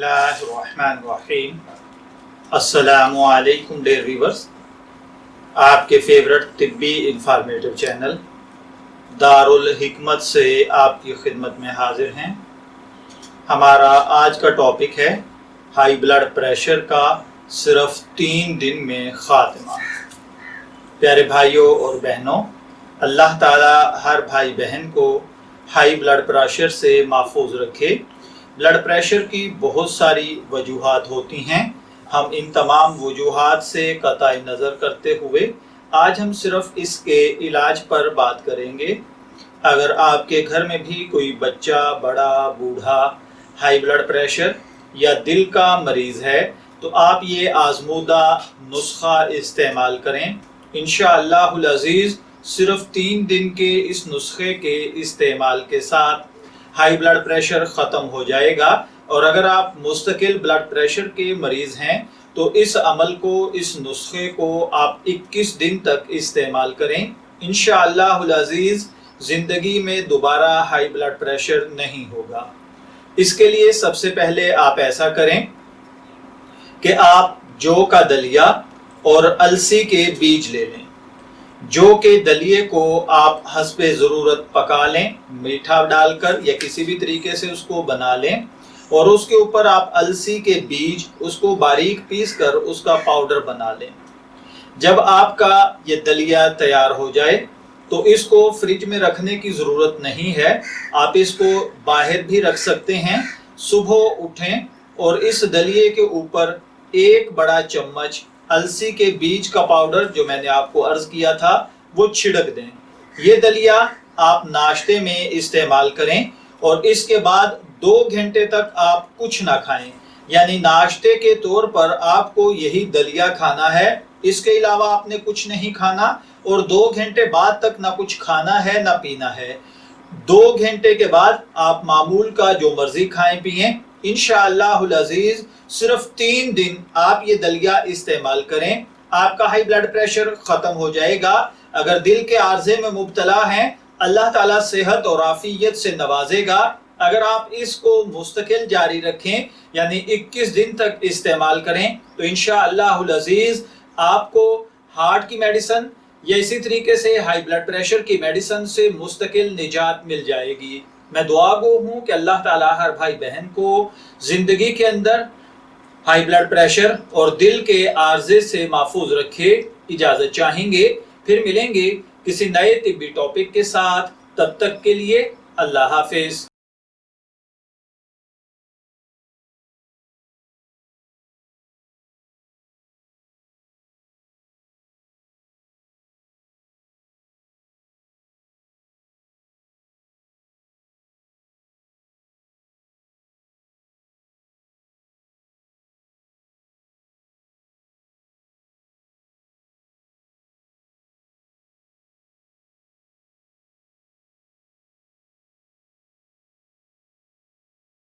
اللہ الرحمن الرحیم۔ السلام علیکم ڈیئر ویورز، آپ کے فیورٹ طبی انفارمیٹو چینل دارالحکمت سے آپ کی خدمت میں حاضر ہیں۔ ہمارا آج کا ٹاپک ہے ہائی بلڈ پریشر کا صرف 3 دن میں خاتمہ۔ پیارے بھائیوں اور بہنوں، اللہ تعالی ہر بھائی بہن کو ہائی بلڈ پریشر سے محفوظ رکھے۔ بلڈ پریشر کی بہت ساری وجوہات ہوتی ہیں، ہم ان تمام وجوہات سے قطع نظر کرتے ہوئے آج ہم صرف اس کے علاج پر بات کریں گے۔ اگر آپ کے گھر میں بھی کوئی بچہ، بڑا، بوڑھا ہائی بلڈ پریشر یا دل کا مریض ہے تو آپ یہ آزمودہ نسخہ استعمال کریں۔ انشاءاللہ العزیز صرف 3 دن کے اس نسخے کے استعمال کے ساتھ ہائی بلڈ پریشر ختم ہو جائے گا، اور اگر آپ مستقل بلڈ پریشر کے مریض ہیں تو اس عمل کو، اس نسخے کو آپ 21 دن تک استعمال کریں۔ انشاءاللہ العزیز زندگی میں دوبارہ ہائی بلڈ پریشر نہیں ہوگا۔ اس کے لیے سب سے پہلے آپ ایسا کریں کہ آپ جو کا دلیا اور السی کے بیج لے لیں۔ جو کے دلیے کو آپ حسب ضرورت پکا لیں، میٹھا ڈال کر یا کسی بھی طریقے سے اس کو بنا لیں، اور اس کے اوپر آپ السی کے بیج اس کو باریک پیس کر اس کا پاؤڈر بنا لیں۔ جب آپ کا یہ دلیا تیار ہو جائے تو اس کو فریج میں رکھنے کی ضرورت نہیں ہے، آپ اس کو باہر بھی رکھ سکتے ہیں۔ صبح اٹھیں اور اس دلیے کے اوپر 1 بڑا چمچ السی کے بیج کا پاؤڈر، جو میں نے آپ کو عرض کیا تھا، وہ چھڑک دیں۔ یہ دلیا آپ ناشتے میں استعمال کریں، اور اس کے بعد 2 گھنٹے تک آپ کچھ نہ کھائیں، یعنی ناشتے کے طور پر آپ کو یہی دلیا کھانا ہے، اس کے علاوہ آپ نے کچھ نہیں کھانا، اور 2 گھنٹے بعد تک نہ کچھ کھانا ہے نہ پینا ہے۔ 2 گھنٹے کے بعد آپ معمول کا جو مرضی کھائیں پئیں۔ انشاءاللہ العزیز صرف 3 دن آپ یہ دلیا استعمال کریں، آپ کا ہائی بلڈ پریشر ختم ہو جائے گا۔ اگر دل کے عارضے میں مبتلا ہیں، اللہ تعالیٰ صحت اور عافیت سے نوازے گا۔ اگر آپ اس کو مستقل جاری رکھیں، یعنی 21 دن تک استعمال کریں، تو انشاءاللہ العزیز آپ کو ہارٹ کی میڈیسن یا اسی طریقے سے ہائی بلڈ پریشر کی میڈیسن سے مستقل نجات مل جائے گی۔ میں دعا گو ہوں کہ اللہ تعالیٰ ہر بھائی بہن کو زندگی کے اندر ہائی بلڈ پریشر اور دل کے عارضے سے محفوظ رکھے۔ اجازت چاہیں گے، پھر ملیں گے کسی نئے طبی ٹاپک کے ساتھ۔ تب تک کے لیے اللہ حافظ۔